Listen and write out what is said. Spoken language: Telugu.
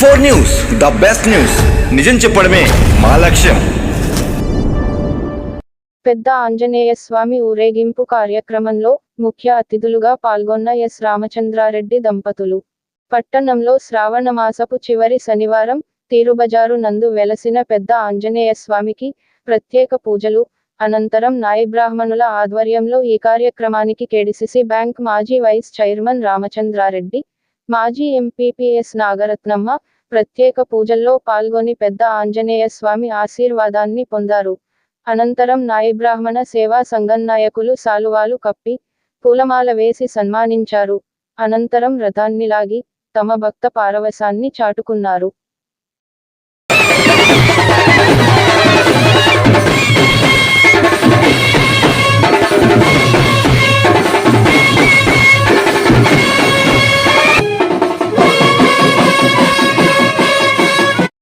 V4 news the best news. నిజం చెప్పడమే మా లక్ష్యం. పెద్ద ఆంజనేయ స్వామి ఊరేగింపు కార్యక్రమంలో ముఖ్య అతిథులుగా పాల్గొన్న ఎస్ రామచంద్రారెడ్డి దంపతులు. పట్టణంలో శ్రావణ మాసపు చివరి శనివారం తీరుబజారు నందు వెలసిన పెద్ద ఆంజనేయ స్వామికి ప్రత్యేక పూజలు అనంతరం నాయి బ్రాహ్మణుల ఆధ్వర్యంలో ఈ కార్యక్రమానికి కేడిసిసి బ్యాంక్ మాజీ వైస్ చైర్మన్ రామచంద్రారెడ్డి, మాజీ ఎంపీపీ ఎస్ నాగరత్నమ్మ ప్రత్యేక పూజల్లో పాల్గొని పెద్ద ఆంజనేయ స్వామి ఆశీర్వాదాన్ని పొందారు. అనంతరం నాయి బ్రాహ్మణ సేవా సంఘం నాయకులు శాలువాలు కప్పి పూలమాల వేసి సన్మానించారు. అనంతరం రథాన్ని లాగి తమ భక్త పారవశాన్ని చాటుకున్నారు.